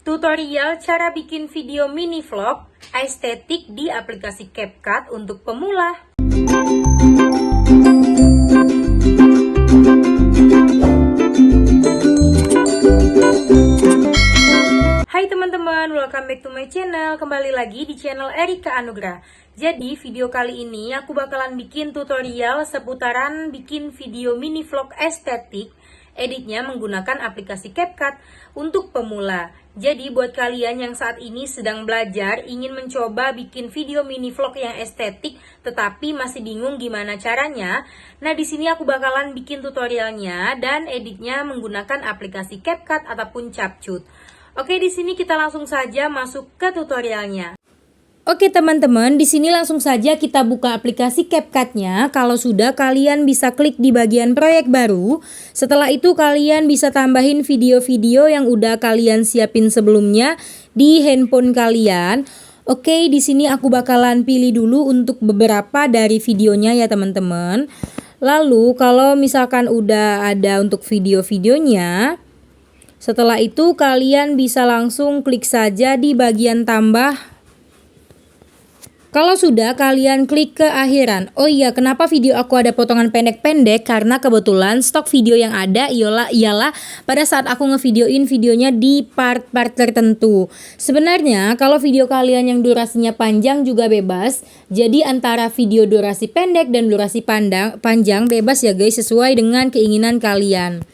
Tutorial cara bikin video mini vlog estetik di aplikasi CapCut untuk pemula. Hai teman-teman, welcome back to my channel. Kembali lagi di channel Erika Anugrah. Jadi video kali ini aku bakalan bikin tutorial seputaran bikin video mini vlog estetik. Editnya menggunakan aplikasi CapCut untuk pemula. Jadi buat kalian yang saat ini sedang belajar, ingin mencoba bikin video mini vlog yang estetik, tetapi masih bingung gimana caranya. Nah, di sini aku bakalan bikin tutorialnya dan editnya menggunakan aplikasi CapCut ataupun Capcut. Oke, di sini kita langsung saja masuk ke tutorialnya. Oke teman-teman, di sini langsung saja kita buka aplikasi CapCut-nya. Kalau sudah, kalian bisa klik di bagian proyek baru. Setelah itu kalian bisa tambahin video-video yang udah kalian siapin sebelumnya di handphone kalian. Oke, di sini aku bakalan pilih dulu untuk beberapa dari videonya ya teman-teman. Lalu kalau misalkan udah ada untuk video-videonya, setelah itu kalian bisa langsung klik saja di bagian tambah. Kalau sudah, kalian klik ke akhiran. Oh iya, kenapa video aku ada potongan pendek-pendek? Karena kebetulan stok video yang ada ialah pada saat aku ngevideoin videonya di part-part tertentu. Sebenarnya kalau video kalian yang durasinya panjang juga bebas. Jadi antara video durasi pendek dan durasi panjang bebas ya guys, sesuai dengan keinginan kalian.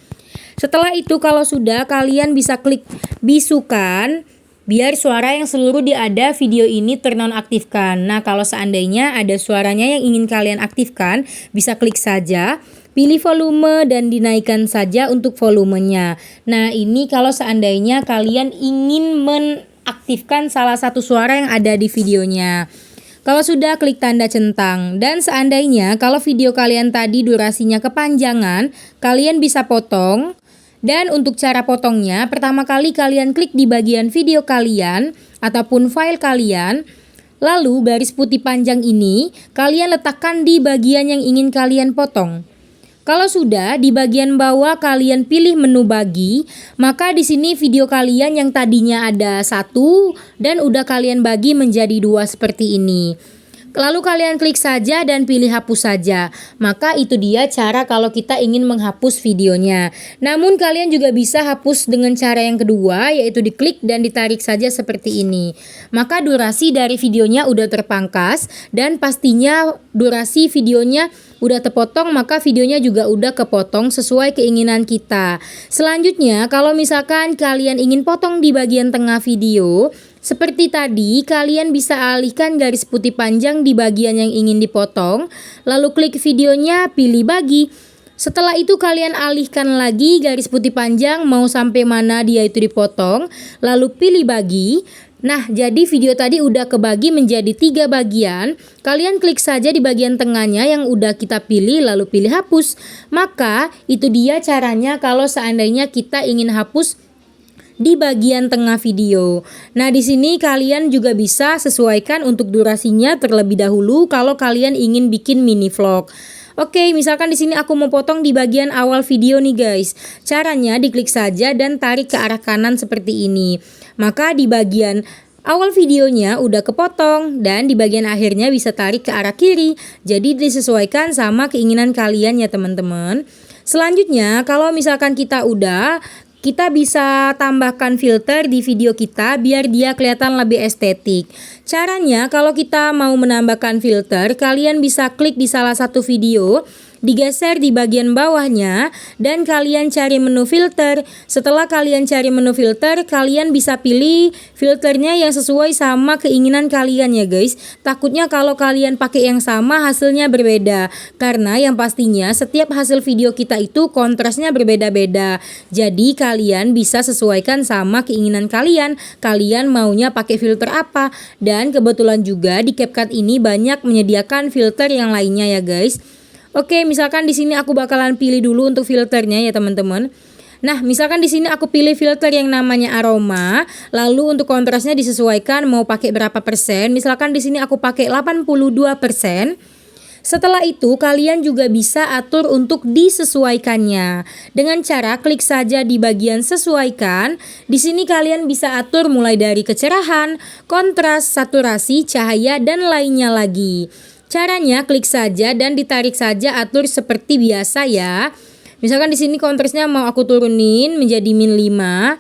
Setelah itu kalau sudah, kalian bisa klik bisukan biar suara yang seluruh ada video ini ternonaktifkan. Nah, kalau seandainya ada suaranya yang ingin kalian aktifkan, bisa klik saja, pilih volume dan dinaikkan saja untuk volumenya. Nah, ini kalau seandainya kalian ingin menaktifkan salah satu suara yang ada di videonya. Kalau sudah, klik tanda centang. Dan seandainya kalau video kalian tadi durasinya kepanjangan, kalian bisa potong. Dan untuk cara potongnya, pertama kali kalian klik di bagian video kalian ataupun file kalian. Lalu garis putih panjang ini kalian letakkan di bagian yang ingin kalian potong. Kalau sudah, di bagian bawah kalian pilih menu bagi, maka di sini video kalian yang tadinya ada 1 dan udah kalian bagi menjadi 2 seperti ini. Lalu kalian klik saja dan pilih hapus saja. Maka itu dia cara kalau kita ingin menghapus videonya. Namun kalian juga bisa hapus dengan cara yang kedua, yaitu diklik dan ditarik saja seperti ini. Maka durasi dari videonya udah terpangkas dan pastinya durasi videonya udah terpotong, maka videonya juga udah kepotong sesuai keinginan kita. Selanjutnya, kalau misalkan kalian ingin potong di bagian tengah video, seperti tadi, kalian bisa alihkan garis putih panjang di bagian yang ingin dipotong, lalu klik videonya, pilih bagi. Setelah itu kalian alihkan lagi garis putih panjang mau sampai mana dia itu dipotong, lalu pilih bagi. Nah, jadi video tadi udah kebagi menjadi 3 bagian. Kalian klik saja di bagian tengahnya yang udah kita pilih, lalu pilih hapus. Maka itu dia caranya kalau seandainya kita ingin hapus di bagian tengah video. Nah, di sini kalian juga bisa sesuaikan untuk durasinya terlebih dahulu kalau kalian ingin bikin mini vlog. Oke, misalkan di sini aku mau potong di bagian awal video nih guys. Caranya diklik saja dan tarik ke arah kanan seperti ini. Maka di bagian awal videonya udah kepotong dan di bagian akhirnya bisa tarik ke arah kiri. Jadi disesuaikan sama keinginan kalian ya teman-teman. Selanjutnya, kalau misalkan kita bisa tambahkan filter di video kita biar dia kelihatan lebih estetik. Caranya kalau kita mau menambahkan filter, kalian bisa klik di salah satu video, digeser di bagian bawahnya dan kalian cari menu filter. Setelah kalian cari menu filter, kalian bisa pilih filternya yang sesuai sama keinginan kalian ya guys. Takutnya kalau kalian pakai yang sama hasilnya berbeda, karena yang pastinya setiap hasil video kita itu kontrasnya berbeda-beda. Jadi kalian bisa sesuaikan sama keinginan kalian. Kalian maunya pakai filter apa? Dan kebetulan juga di CapCut ini banyak menyediakan filter yang lainnya ya guys. Oke, misalkan di sini aku bakalan pilih dulu untuk filternya ya teman-teman. Nah, misalkan di sini aku pilih filter yang namanya aroma, lalu untuk kontrasnya disesuaikan mau pakai berapa persen. Misalkan di sini aku pakai 82%. Setelah itu kalian juga bisa atur untuk disesuaikannya. Dengan cara klik saja di bagian sesuaikan. Di sini kalian bisa atur mulai dari kecerahan, kontras, saturasi, cahaya dan lainnya lagi. Caranya klik saja dan ditarik saja, atur seperti biasa ya. Misalkan di sini kontrasnya mau aku turunin menjadi -5.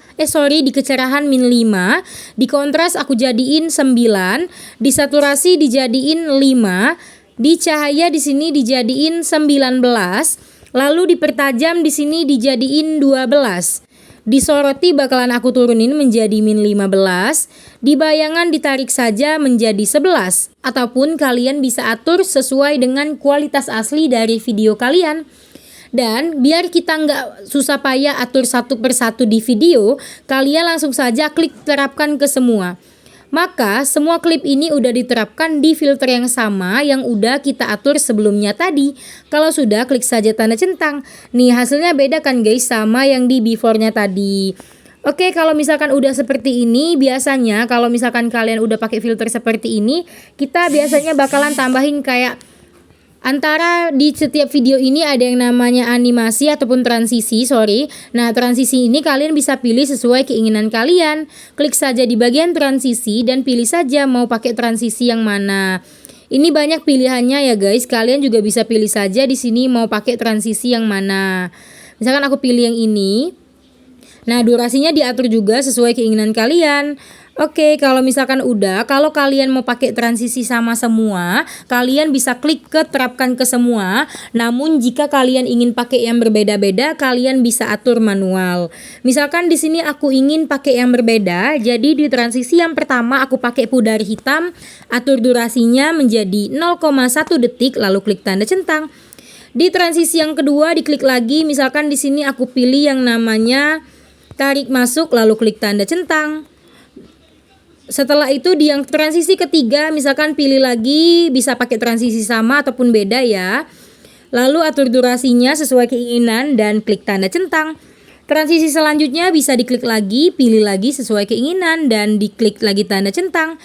Di kecerahan -5, di kontras aku jadiin 9, di saturasi dijadiin 5, di cahaya di sini dijadiin 19, lalu dipertajam di sini dijadiin 12. Disoroti bakalan aku turunin menjadi -15, di bayangan ditarik saja menjadi 11, ataupun kalian bisa atur sesuai dengan kualitas asli dari video kalian. Dan biar kita nggak susah payah atur satu persatu di video, kalian langsung saja klik terapkan ke semua. Maka semua klip ini udah diterapkan di filter yang sama yang udah kita atur sebelumnya tadi. Kalau sudah, klik saja tanda centang. Nih hasilnya beda kan guys sama yang di before-nya tadi. Oke, kalau misalkan udah seperti ini, biasanya kalau misalkan kalian udah pakai filter seperti ini, kita biasanya bakalan tambahin kayak antara di setiap video ini ada yang namanya animasi ataupun transisi, Nah, transisi ini kalian bisa pilih sesuai keinginan kalian. Klik saja di bagian transisi dan pilih saja mau pakai transisi yang mana. Ini banyak pilihannya ya guys. Kalian juga bisa pilih saja di sini mau pakai transisi yang mana. Misalkan aku pilih yang ini. Nah, durasinya diatur juga sesuai keinginan kalian. Oke, kalau misalkan udah, kalau kalian mau pakai transisi sama semua, kalian bisa klik ke terapkan ke semua. Namun jika kalian ingin pakai yang berbeda-beda, kalian bisa atur manual. Misalkan di sini aku ingin pakai yang berbeda, jadi di transisi yang pertama aku pakai pudar hitam, atur durasinya menjadi 0,1 detik, lalu klik tanda centang. Di transisi yang kedua diklik lagi, misalkan di sini aku pilih yang namanya tarik masuk, lalu klik tanda centang. Setelah itu di yang transisi ketiga misalkan pilih lagi, bisa pakai transisi sama ataupun beda ya. Lalu atur durasinya sesuai keinginan dan klik tanda centang. Transisi selanjutnya bisa diklik lagi, pilih lagi sesuai keinginan dan diklik lagi tanda centang.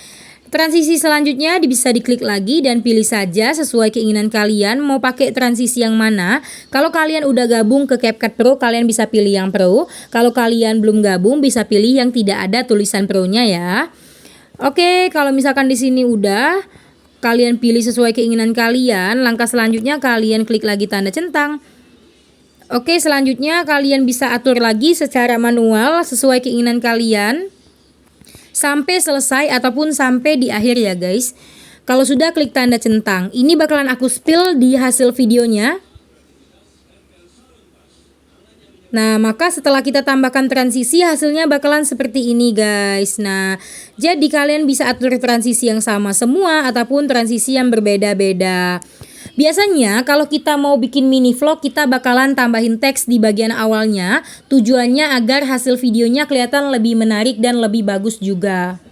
Transisi selanjutnya bisa diklik lagi dan pilih saja sesuai keinginan kalian mau pakai transisi yang mana. Kalau kalian udah gabung ke CapCut Pro, kalian bisa pilih yang Pro. Kalau kalian belum gabung bisa pilih yang tidak ada tulisan Pro-nya ya. Oke, kalau misalkan di sini udah kalian pilih sesuai keinginan kalian, langkah selanjutnya kalian klik lagi tanda centang. Oke, selanjutnya kalian bisa atur lagi secara manual sesuai keinginan kalian sampai selesai ataupun sampai di akhir ya guys. Kalau sudah klik tanda centang, ini bakalan aku spill di hasil videonya. Nah, maka setelah kita tambahkan transisi, hasilnya bakalan seperti ini guys. Nah, jadi kalian bisa atur transisi yang sama semua ataupun transisi yang berbeda-beda. Biasanya kalau kita mau bikin mini vlog, kita bakalan tambahin teks di bagian awalnya. Tujuannya agar hasil videonya kelihatan lebih menarik dan lebih bagus juga.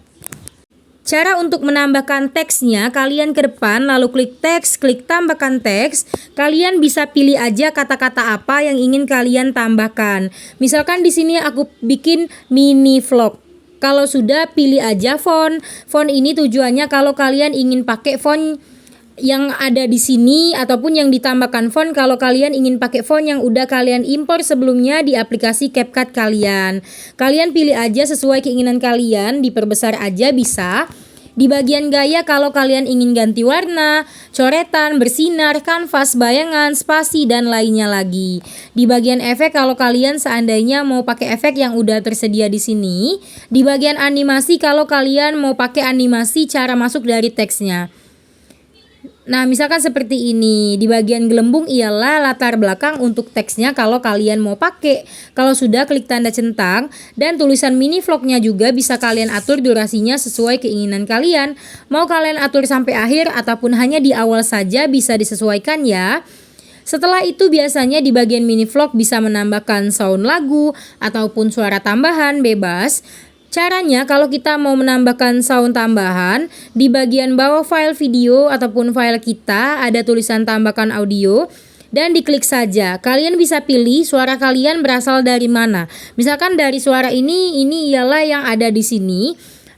Cara untuk menambahkan teksnya, kalian ke depan lalu klik teks, klik tambahkan teks. Kalian bisa pilih aja kata-kata apa yang ingin kalian tambahkan. Misalkan di sini aku bikin mini vlog. Kalau sudah pilih aja font. Font ini tujuannya kalau kalian ingin pakai font yang ada di sini ataupun yang ditambahkan font kalau kalian ingin pakai font yang udah kalian impor sebelumnya di aplikasi CapCut kalian. Kalian pilih aja sesuai keinginan kalian, diperbesar aja bisa. Di bagian gaya kalau kalian ingin ganti warna, coretan, bersinar, kanvas, bayangan, spasi dan lainnya lagi. Di bagian efek kalau kalian seandainya mau pakai efek yang udah tersedia di sini. Di bagian animasi kalau kalian mau pakai animasi cara masuk dari teksnya. Nah, misalkan seperti ini. Di bagian gelembung ialah latar belakang untuk teksnya kalau kalian mau pakai. Kalau sudah klik tanda centang dan tulisan mini vlognya juga bisa kalian atur durasinya sesuai keinginan kalian. Mau kalian atur sampai akhir ataupun hanya di awal saja bisa disesuaikan ya. Setelah itu biasanya di bagian mini vlog bisa menambahkan sound lagu ataupun suara tambahan bebas. Caranya kalau kita mau menambahkan sound tambahan, di bagian bawah file video ataupun file kita ada tulisan tambahkan audio dan diklik saja. Kalian bisa pilih suara kalian berasal dari mana. Misalkan dari suara ini ialah yang ada di sini.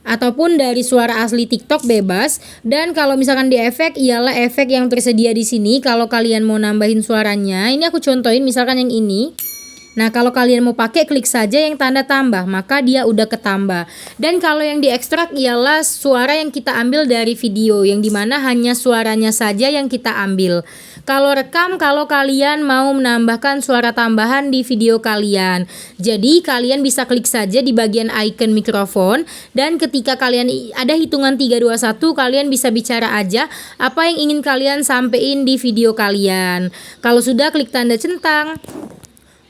ataupun dari suara asli TikTok bebas. Dan kalau misalkan di efek, ialah efek yang tersedia di sini. Kalau kalian mau nambahin suaranya, ini aku contohin misalkan yang ini. Nah, kalau kalian mau pakai, klik saja yang tanda tambah, maka dia udah ketambah. Dan kalau yang diekstrak ialah suara yang kita ambil dari video, yang dimana hanya suaranya saja yang kita ambil. Kalau rekam, kalau kalian mau menambahkan suara tambahan di video kalian, jadi kalian bisa klik saja di bagian icon mikrofon. Dan ketika kalian ada hitungan 3, 2, 1, kalian bisa bicara aja apa yang ingin kalian sampein di video kalian. Kalau sudah, klik tanda centang.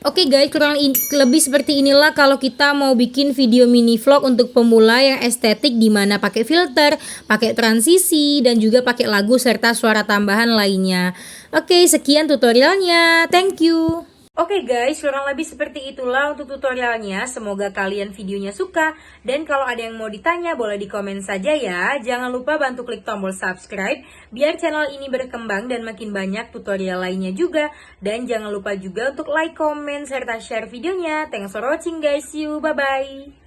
Oke guys, kurang lebih seperti inilah kalau kita mau bikin video mini vlog untuk pemula yang estetik, dimana pakai filter, pakai transisi, dan juga pakai lagu serta suara tambahan lainnya. Oke, sekian tutorialnya. Thank you. Oke guys, kurang lebih seperti itulah untuk tutorialnya. Semoga kalian videonya suka. Dan kalau ada yang mau ditanya, boleh di komen saja ya. Jangan lupa bantu klik tombol subscribe, biar channel ini berkembang dan makin banyak tutorial lainnya juga. Dan jangan lupa juga untuk like, comment, serta share videonya. Thanks for watching guys, see you, bye-bye.